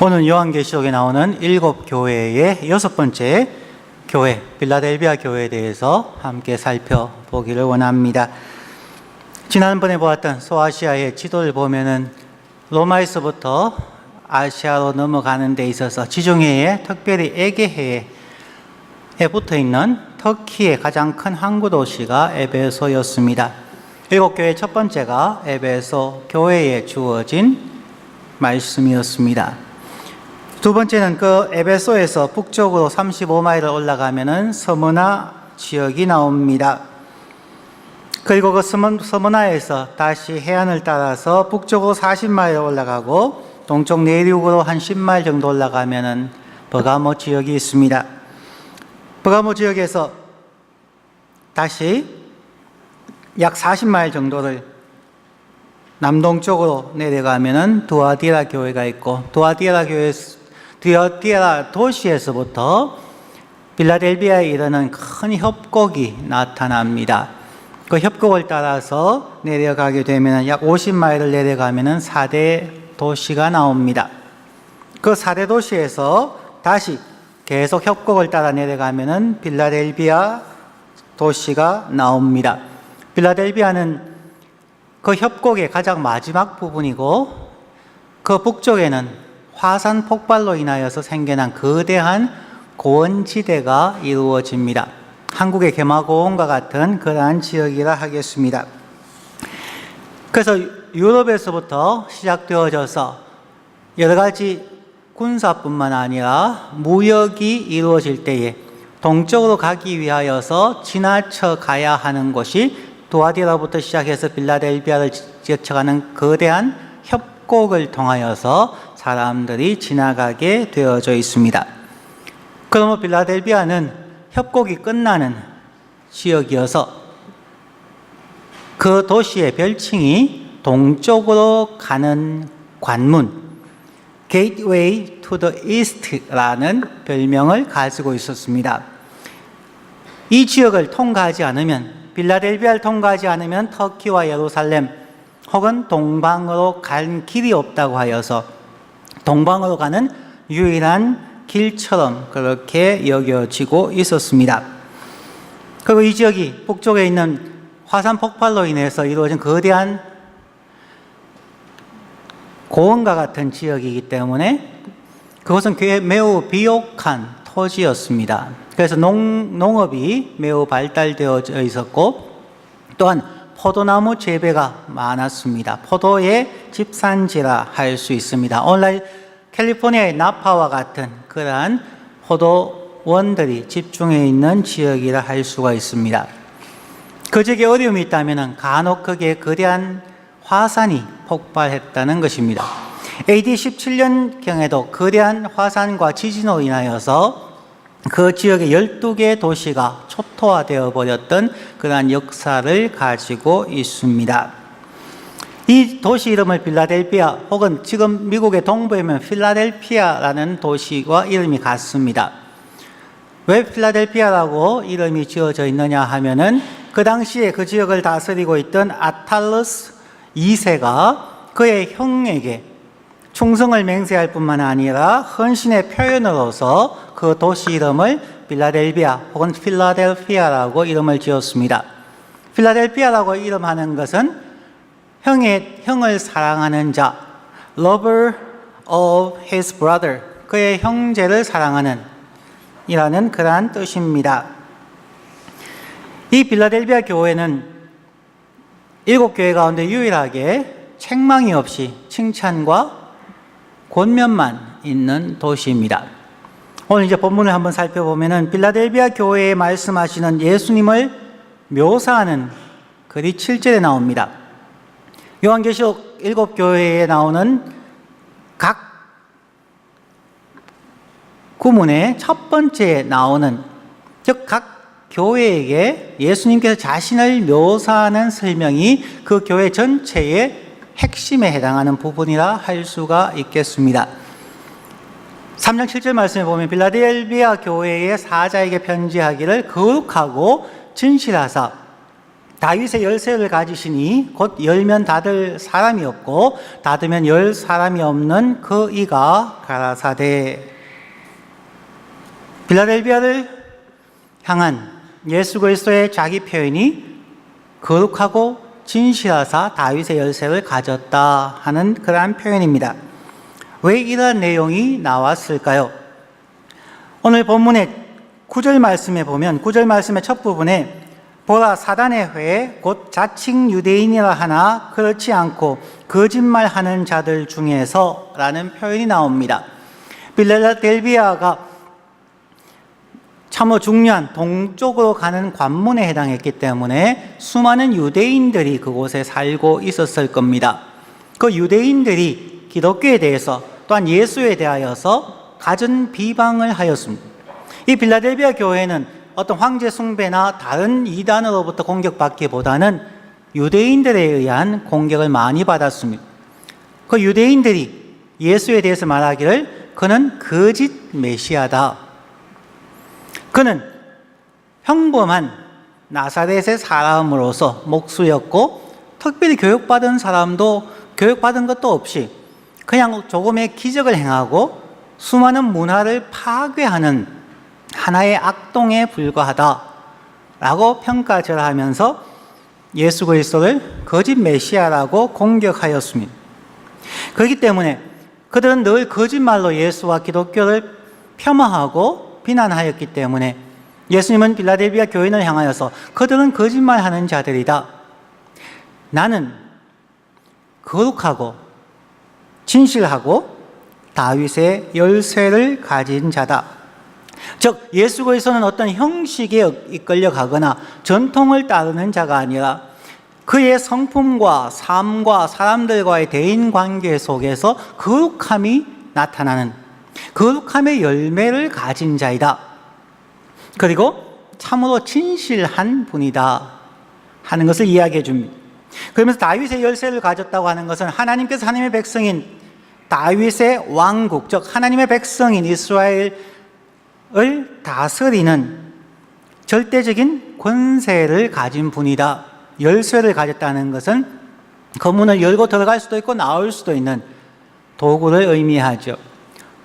오늘 요한계시록에 나오는 7교회의 6번째 교회, 필라델비아 교회에 대해서 함께 살펴보기를 원합니다. 지난번에 보았던 소아시아의 지도를 보면은 로마에서부터 아시아로 넘어가는 데 있어서 지중해에, 특별히 에게해에 붙어 있는 터키의 가장 큰 항구 도시가 에베소였습니다. 7교회 첫 번째가 에베소 교회에 주어진 말씀이었습니다. 두 번째는 그 에베소에서 북쪽으로 35마일을 올라가면은 서머나 지역이 나옵니다. 그리고 그 서머나에서 다시 해안을 따라서 북쪽으로 40마일 올라가고 동쪽 내륙으로 한 10마일 정도 올라가면은 버가모 지역이 있습니다. 버가모 지역에서 다시 약 40마일 정도를 남동쪽으로 내려가면은 두아디라 교회가 있고, 두아디라 도시에서부터 필라델비아에 이르는 큰 협곡이 나타납니다. 그 협곡을 따라서 내려가게 되면 약 50마일을 내려가면은 4대 도시가 나옵니다. 그 4대 도시에서 다시 계속 협곡을 따라 내려가면은 필라델비아 도시가 나옵니다. 필라델비아는 그 협곡의 가장 마지막 부분이고, 그 북쪽에는 화산 폭발로 인하여서 생겨난 거대한 고원지대가 이루어집니다. 한국의 개마고원과 같은 그러한 지역이라 하겠습니다. 그래서 유럽에서부터 시작되어져서 여러 가지 군사뿐만 아니라 무역이 이루어질 때에 동쪽으로 가기 위하여서 지나쳐 가야 하는 곳이 두아디라부터 시작해서 필라델비아를 지쳐가는 거대한 협곡을 통하여서 사람들이 지나가게 되어져 있습니다. 그러므로 필라델비아는 협곡이 끝나는 지역이어서 그 도시의 별칭이 동쪽으로 가는 관문, Gateway to the East라는 별명을 가지고 있었습니다. 이 지역을 통과하지 않으면, 필라델비아를 통과하지 않으면 터키와 예루살렘 혹은 동방으로 갈 길이 없다고 하여서 동방으로 가는 유일한 길처럼 그렇게 여겨지고 있었습니다. 그리고 이 지역이 북쪽에 있는 화산 폭발로 인해서 이루어진 거대한 고원과 같은 지역이기 때문에 그것은 매우 비옥한 토지였습니다. 그래서 농업이 매우 발달되어 있었고, 또한 포도나무 재배가 많았습니다. 포도의 집산지라 할 수 있습니다. 오늘날 캘리포니아의 나파와 같은 그러한 포도원들이 집중해 있는 지역이라 할 수가 있습니다. 그 지역에 어려움이 있다면 간혹 거기에 거대한 화산이 폭발했다는 것입니다. AD 17년경에도 거대한 화산과 지진으로 인하여서 그 지역의 12개 도시가 초토화되어 버렸던 그러한 역사를 가지고 있습니다. 이 도시 이름을 필라델비아 혹은 지금 미국의 동부에 있는 필라델피아라는 도시와 이름이 같습니다. 왜 필라델피아라고 이름이 지어져 있느냐 하면은 그 당시에 그 지역을 다스리고 있던 아탈러스 2세가 그의 형에게 충성을 맹세할 뿐만 아니라 헌신의 표현으로서 그 도시 이름을 필라델비아 혹은 필라델피아라고 이름을 지었습니다. 필라델피아라고 이름하는 것은 형을 사랑하는 자, lover of his brother, 그의 형제를 사랑하는 이라는 그러한 뜻입니다. 이 필라델비아 교회는 7교회 가운데 유일하게 책망이 없이 칭찬과 권면만 있는 도시입니다. 오늘 이제 본문을 한번 살펴보면은 필라델비아 교회에 말씀하시는 예수님을 묘사하는 글이 7절에 나옵니다. 요한계시록 7교회에 나오는 각 구문의 첫 번째에 나오는, 즉 각 교회에게 예수님께서 자신을 묘사하는 설명이 그 교회 전체의 핵심에 해당하는 부분이라 할 수가 있겠습니다. 3장 7절 말씀에 보면 필라델비아 교회의 사자에게 편지하기를 거룩하고 진실하사 다윗의 열쇠를 가지시니 곧 열면 닫을 사람이 없고 닫으면 열 사람이 없는 그 이가 가라사대. 빌라델비아를 향한 예수 그리스도의 자기 표현이 거룩하고 진실하사 다윗의 열쇠를 가졌다 하는 그러한 표현입니다. 왜 이러한 내용이 나왔을까요? 오늘 본문의 9절 말씀에 보면 9절 말씀의 첫 부분에 보라 사단의 회 곧 자칭 유대인이라 하나 그렇지 않고 거짓말하는 자들 중에서 라는 표현이 나옵니다. 빌라델비아가 참으로 중요한 동쪽으로 가는 관문에 해당했기 때문에 수많은 유대인들이 그곳에 살고 있었을 겁니다. 그 유대인들이 기독교에 대해서 또한 예수에 대하여서 갖은 비방을 하였습니다. 이 빌라델비아 교회는 어떤 황제 숭배나 다른 이단으로부터 공격받기보다는 유대인들에 의한 공격을 많이 받았습니다. 그 유대인들이 예수에 대해서 말하기를 그는 거짓 메시아다. 그는 평범한 나사렛의 사람으로서 목수였고 특별히 교육받은 사람도 교육받은 것도 없이 그냥 조금의 기적을 행하고 수많은 문화를 파괴하는 하나의 악동에 불과하다라고 평가절하하면서 예수 그리스도를 거짓 메시아라고 공격하였습니다. 그렇기 때문에 그들은 늘 거짓말로 예수와 기독교를 폄하하고 비난하였기 때문에 예수님은 빌라델비아 교인을 향하여서 그들은 거짓말하는 자들이다. 나는 거룩하고 진실하고 다윗의 열쇠를 가진 자다. 즉 예수 그리스도는 어떤 형식에 이끌려 가거나 전통을 따르는 자가 아니라 그의 성품과 삶과 사람들과의 대인관계 속에서 거룩함이 나타나는 거룩함의 열매를 가진 자이다. 그리고 참으로 진실한 분이다 하는 것을 이야기해 줍니다. 그러면서 다윗의 열쇠를 가졌다고 하는 것은 하나님께서 하나님의 백성인 다윗의 왕국, 즉 하나님의 백성인 이스라엘을 다스리는 절대적인 권세를 가진 분이다. 열쇠를 가졌다는 것은 그 문을 열고 들어갈 수도 있고 나올 수도 있는 도구를 의미하죠.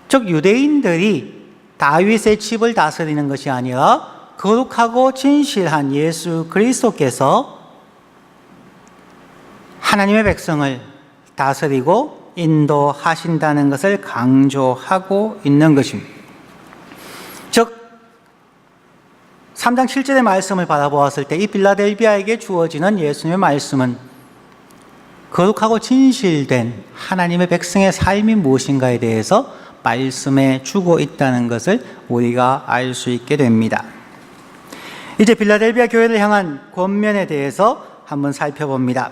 즉 유대인들이 다윗의 집을 다스리는 것이 아니라 거룩하고 진실한 예수 그리스도께서 하나님의 백성을 다스리고 인도하신다는 것을 강조하고 있는 것입니다. 즉 3장 7절의 말씀을 바라보았을 때 이 빌라델비아에게 주어지는 예수님의 말씀은 거룩하고 진실된 하나님의 백성의 삶이 무엇인가에 대해서 말씀해 주고 있다는 것을 우리가 알 수 있게 됩니다. 이제 빌라델비아 교회를 향한 권면에 대해서 한번 살펴봅니다.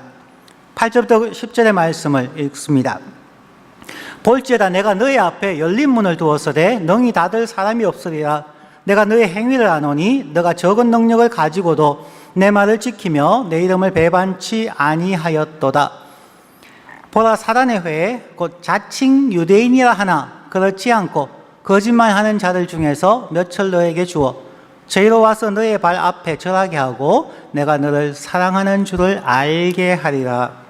8절부터 10절의 말씀을 읽습니다. 볼지어다 내가 너희 앞에 열린 문을 두었으되 능히 닫을 사람이 없으리라. 내가 너희 행위를 아노니 너가 적은 능력을 가지고도 내 말을 지키며 내 이름을 배반치 아니하였도다. 보라 사단의 회에 곧 자칭 유대인이라 하나 그렇지 않고 거짓말하는 자들 중에서 몇을 너에게 주어 저희로 와서 너의 발 앞에 절하게 하고 내가 너를 사랑하는 줄을 알게 하리라.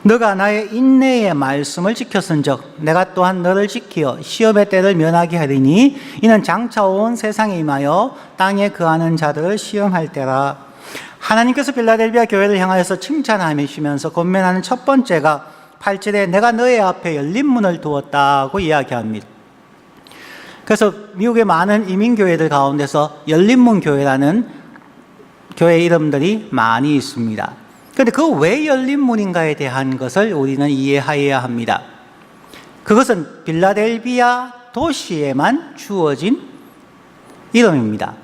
너가 나의 인내의 말씀을 지켰은즉 내가 또한 너를 지키어 시험의 때를 면하게 하리니 이는 장차 온 세상에 임하여 땅에 거하는 자들을 시험할 때라. 하나님께서 빌라델비아 교회를 향하여서 칭찬하시면서 권면하는 첫 번째가 8절에 내가 너의 앞에 열린 문을 두었다고 이야기합니다. 그래서 미국의 많은 이민교회들 가운데서 열린문 교회라는 교회 이름들이 많이 있습니다. 그런데 그 왜 열린문인가에 대한 것을 우리는 이해해야 합니다. 그것은 빌라델비아 도시에만 주어진 이름입니다.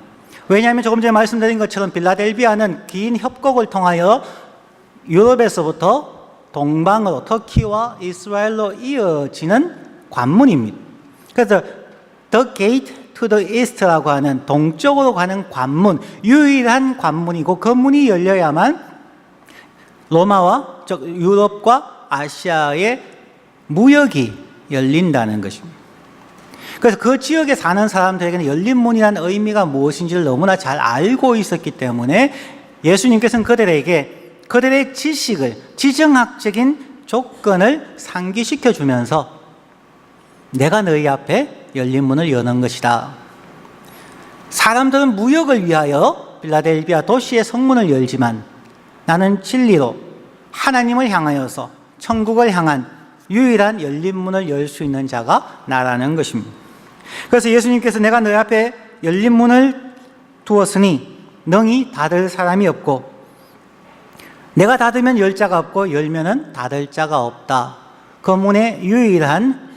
왜냐하면 조금 전에 말씀드린 것처럼 빌라델비아는 긴 협곡을 통하여 유럽에서부터 동방으로 터키와 이스라엘로 이어지는 관문입니다. 그래서 The Gate to the East라고 하는 동쪽으로 가는 관문, 유일한 관문이고 그 문이 열려야만 로마와 즉 유럽과 아시아의 무역이 열린다는 것입니다. 그래서 그 지역에 사는 사람들에게는 열린 문이라는 의미가 무엇인지를 너무나 잘 알고 있었기 때문에 예수님께서는 그들의 지식을, 지정학적인 조건을 상기시켜 주면서 내가 너희 앞에 열린 문을 여는 것이다. 사람들은 무역을 위하여 빌라델비아 도시의 성문을 열지만 나는 진리로 하나님을 향하여서 천국을 향한 유일한 열린 문을 열 수 있는 자가 나라는 것입니다. 그래서 예수님께서 내가 너희 앞에 열린 문을 두었으니 너희 닫을 사람이 없고 내가 닫으면 열 자가 없고 열면은 닫을 자가 없다. 그 문의 유일한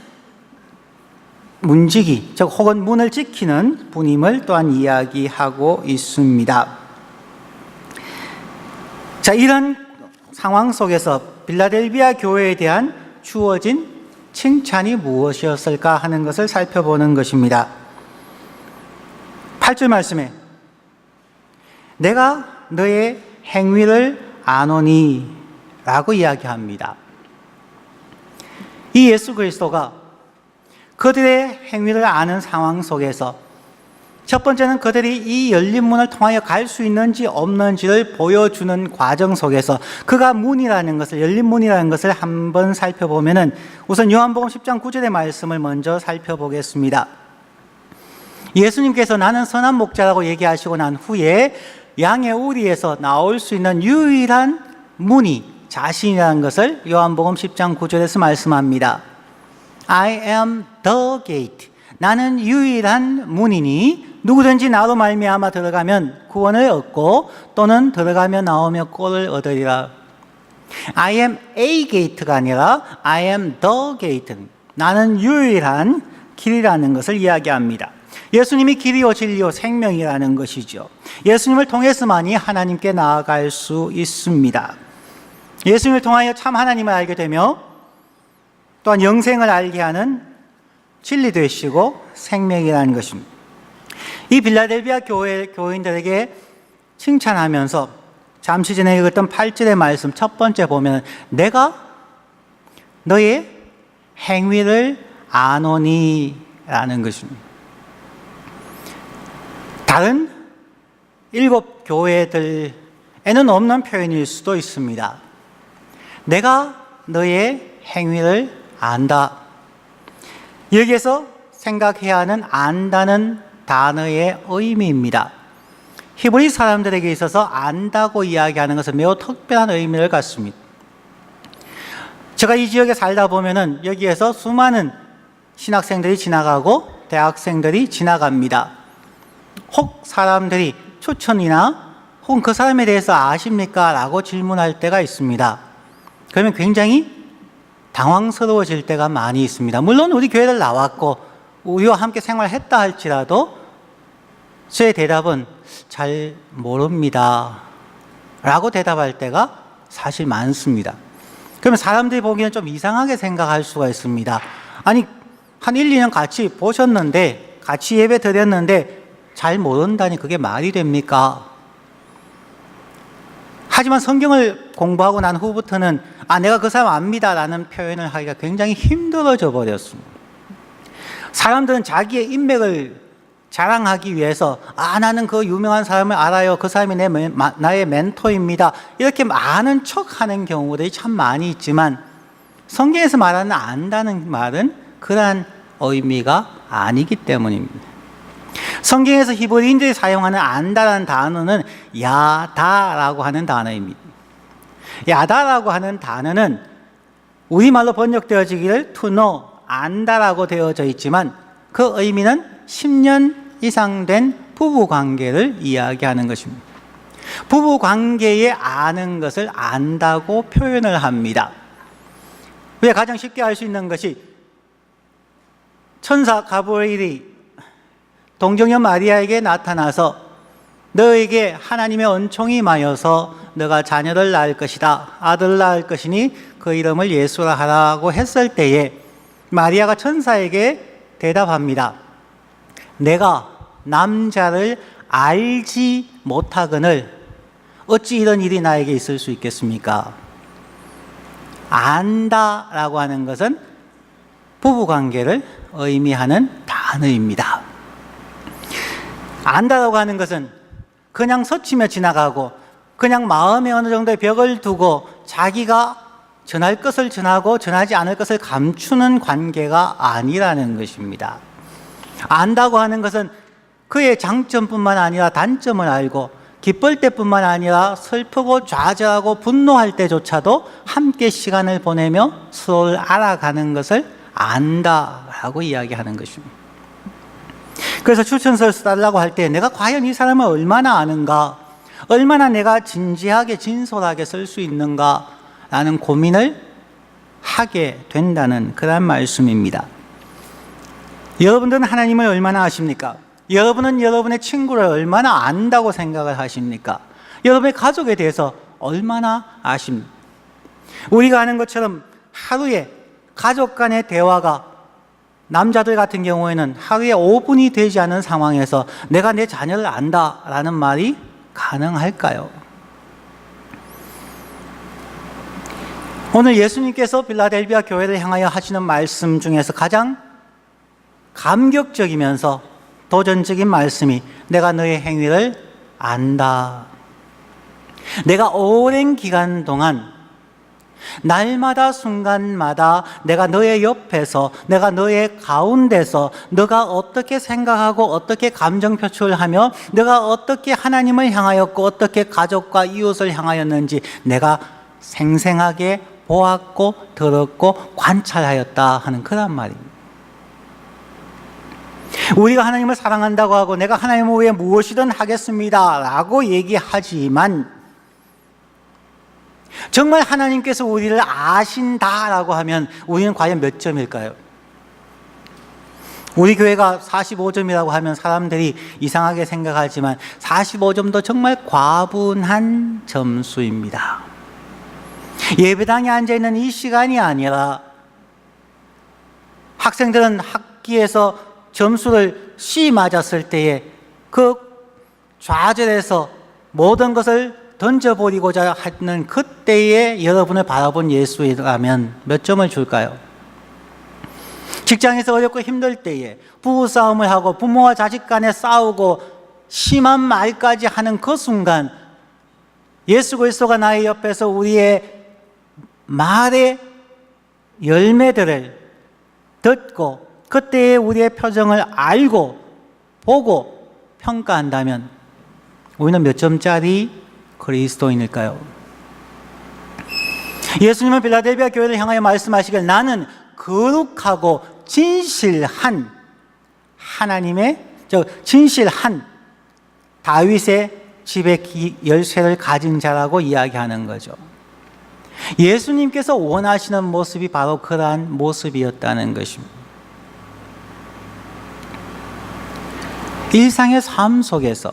문지기, 즉 혹은 문을 지키는 분임을 또한 이야기하고 있습니다. 자, 이런 상황 속에서 빌라델비아 교회에 대한 주어진 칭찬이 무엇이었을까 하는 것을 살펴보는 것입니다. 8절 말씀에 내가 너의 행위를 아노니 라고 이야기합니다. 이 예수 그리스도가 그들의 행위를 아는 상황 속에서 첫 번째는 그들이 이 열린 문을 통하여 갈 수 있는지 없는지를 보여주는 과정 속에서 그가 문이라는 것을, 열린 문이라는 것을 한번 살펴보면은 우선 요한복음 10장 9절의 말씀을 먼저 살펴보겠습니다. 예수님께서 나는 선한 목자라고 얘기하시고 난 후에 양의 우리에서 나올 수 있는 유일한 문이 자신이라는 것을 요한복음 10장 9절에서 말씀합니다. I am the gate. 나는 유일한 문이니 누구든지 나로 말미암아 들어가면 구원을 얻고 또는 들어가며 나오며 꼴을 얻으리라. I am a gate가 아니라 I am the gate. 나는 유일한 길이라는 것을 이야기합니다. 예수님이 길이요 진리요 생명이라는 것이죠. 예수님을 통해서만이 하나님께 나아갈 수 있습니다. 예수님을 통하여 참 하나님을 알게 되며 또한 영생을 알게 하는 진리 되시고 생명이라는 것입니다. 이 빌라델비아 교인들에게 칭찬하면서 잠시 전에 읽었던 8절의 말씀 첫 번째 보면 내가 너의 행위를 아노니 라는 것입니다. 다른 7 교회들에는 없는 표현일 수도 있습니다. 내가 너의 행위를 안다. 여기에서 생각해야 하는 안다는 단어의 의미입니다. 히브리 사람들에게 있어서 안다고 이야기하는 것은 매우 특별한 의미를 갖습니다. 제가 이 지역에 살다 보면은 여기에서 수많은 신학생들이 지나가고 대학생들이 지나갑니다. 혹 사람들이 추천이나 혹은 그 사람에 대해서 아십니까? 라고 질문할 때가 있습니다. 그러면 굉장히 당황스러워질 때가 많이 있습니다. 물론 우리 교회를 나왔고 우리와 함께 생활했다 할지라도 저의 대답은 잘 모릅니다 라고 대답할 때가 사실 많습니다. 그러면 사람들이 보기에는 좀 이상하게 생각할 수가 있습니다. 아니 한 1, 2년 같이 보셨는데 같이 예배 드렸는데 잘 모른다니 그게 말이 됩니까? 하지만 성경을 공부하고 난 후부터는 내가 그 사람 압니다 라는 표현을 하기가 굉장히 힘들어져 버렸습니다. 사람들은 자기의 인맥을 자랑하기 위해서 나는 그 유명한 사람을 알아요. 그 사람이 나의 멘토입니다. 이렇게 아는 척하는 경우들이 참 많이 있지만 성경에서 말하는 안다는 말은 그러한 의미가 아니기 때문입니다. 성경에서 히브리인들이 사용하는 안다라는 단어는 야다라고 하는 단어입니다. 야다라고 하는 단어는 우리말로 번역되어지기를 to know, 안다라고 되어져 있지만 그 의미는 10년 이상 된 부부관계를 이야기하는 것입니다. 부부관계에 아는 것을 안다고 표현을 합니다. 우리가 가장 쉽게 알 수 있는 것이 천사 가브리엘이 동정녀 마리아에게 나타나서 너에게 하나님의 은총이 임하여서 너가 자녀를 낳을 것이다. 아들을 낳을 것이니 그 이름을 예수라 하라고 했을 때에 마리아가 천사에게 대답합니다. 내가 남자를 알지 못하거늘 어찌 이런 일이 나에게 있을 수 있겠습니까? 안다라고 하는 것은 부부관계를 의미하는 단어입니다. 안다라고 하는 것은 그냥 스치며 지나가고 그냥 마음에 어느 정도의 벽을 두고 자기가 전할 것을 전하고 전하지 않을 것을 감추는 관계가 아니라는 것입니다. 안다고 하는 것은 그의 장점뿐만 아니라 단점을 알고 기쁠 때뿐만 아니라 슬프고 좌절하고 분노할 때조차도 함께 시간을 보내며 서로를 알아가는 것을 안다라고 이야기하는 것입니다. 그래서 추천서를 써달라고 할 때 내가 과연 이 사람을 얼마나 아는가, 얼마나 내가 진지하게 진솔하게 쓸 수 있는가 라는 고민을 하게 된다는 그런 말씀입니다. 여러분들은 하나님을 얼마나 아십니까? 여러분은 여러분의 친구를 얼마나 안다고 생각을 하십니까? 여러분의 가족에 대해서 얼마나 아십니까? 우리가 아는 것처럼 하루에 가족 간의 대화가, 남자들 같은 경우에는 하루에 5분이 되지 않은 상황에서 내가 내 자녀를 안다라는 말이 가능할까요? 오늘 예수님께서 빌라델비아 교회를 향하여 하시는 말씀 중에서 가장 감격적이면서 도전적인 말씀이 내가 너의 행위를 안다. 내가 오랜 기간 동안 날마다 순간마다 내가 너의 옆에서, 내가 너의 가운데서 너가 어떻게 생각하고 어떻게 감정 표출하며 너가 어떻게 하나님을 향하였고 어떻게 가족과 이웃을 향하였는지 내가 생생하게 보았고 들었고 관찰하였다 하는 그런 말입니다. 우리가 하나님을 사랑한다고 하고 내가 하나님을 위해 무엇이든 하겠습니다 라고 얘기하지만 정말 하나님께서 우리를 아신다라고 하면 우리는 과연 몇 점일까요? 우리 교회가 45점이라고 하면 사람들이 이상하게 생각하지만 45점도 정말 과분한 점수입니다. 예배당에 앉아있는 이 시간이 아니라 학생들은 학기에서 점수를 C 맞았을 때에 그 좌절해서 모든 것을 던져버리고자 하는 그때에 여러분을 바라본 예수라면 몇 점을 줄까요? 직장에서 어렵고 힘들 때에 부부싸움을 하고 부모와 자식 간에 싸우고 심한 말까지 하는 그 순간 예수 그리스도가 나의 옆에서 우리의 말의 열매들을 듣고 그때의 우리의 표정을 알고 보고 평가한다면 우리는 몇 점짜리 그리스도인일까요? 예수님은 빌라델비아 교회를 향하여 말씀하시길 나는 거룩하고 진실한 하나님의 진실한 다윗의 집의 열쇠를 가진 자라고 이야기하는 거죠. 예수님께서 원하시는 모습이 바로 그러한 모습이었다는 것입니다. 일상의 삶 속에서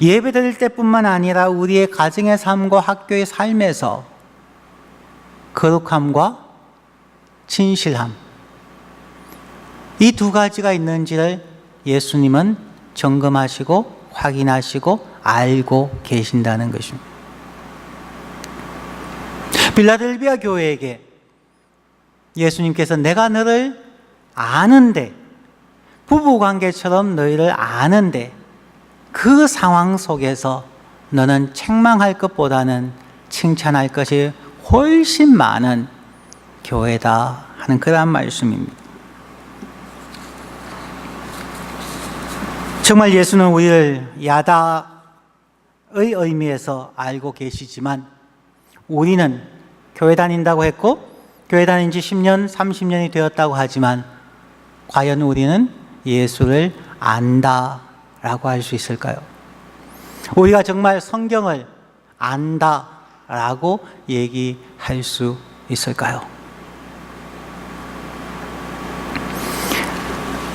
예배 드릴 때뿐만 아니라 우리의 가정의 삶과 학교의 삶에서 거룩함과 진실함, 이 두 가지가 있는지를 예수님은 점검하시고 확인하시고 알고 계신다는 것입니다. 빌라델비아 교회에게 예수님께서 내가 너를 아는데, 부부관계처럼 너희를 아는데 그 상황 속에서 너는 책망할 것보다는 칭찬할 것이 훨씬 많은 교회다 하는 그런 말씀입니다. 정말 예수는 우리를 야다의 의미에서 알고 계시지만 우리는 교회 다닌다고 했고 교회 다닌 지 10년, 30년이 되었다고 하지만 과연 우리는 예수를 안다라고 할 수 있을까요? 우리가 정말 성경을 안다라고 얘기할 수 있을까요?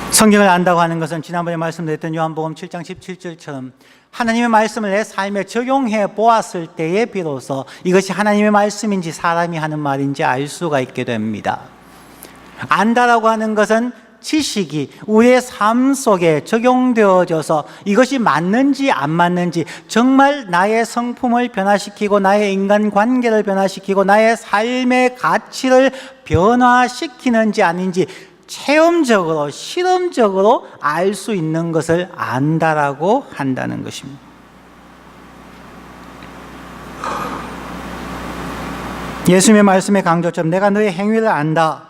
성경을 안다고 하는 것은 지난번에 말씀드렸던 요한복음 7장 17절처럼 하나님의 말씀을 내 삶에 적용해 보았을 때에 비로소 이것이 하나님의 말씀인지 사람이 하는 말인지 알 수가 있게 됩니다. 안다라고 하는 것은 지식이 우리의 삶 속에 적용되어져서 이것이 맞는지 안 맞는지, 정말 나의 성품을 변화시키고 나의 인간관계를 변화시키고 나의 삶의 가치를 변화시키는지 아닌지 체험적으로, 실험적으로 알 수 있는 것을 안다라고 한다는 것입니다. 예수님의 말씀의 강조점, 내가 너의 행위를 안다.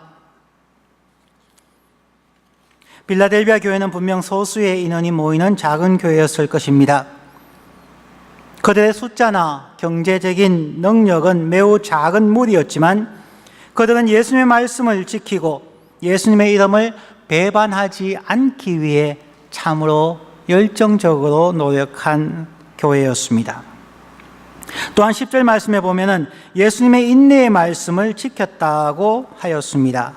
빌라델비아 교회는 분명 소수의 인원이 모이는 작은 교회였을 것입니다. 그들의 숫자나 경제적인 능력은 매우 작은 무리였지만 그들은 예수님의 말씀을 지키고 예수님의 이름을 배반하지 않기 위해 참으로 열정적으로 노력한 교회였습니다. 또한 10절 말씀에 보면은 예수님의 인내의 말씀을 지켰다고 하였습니다.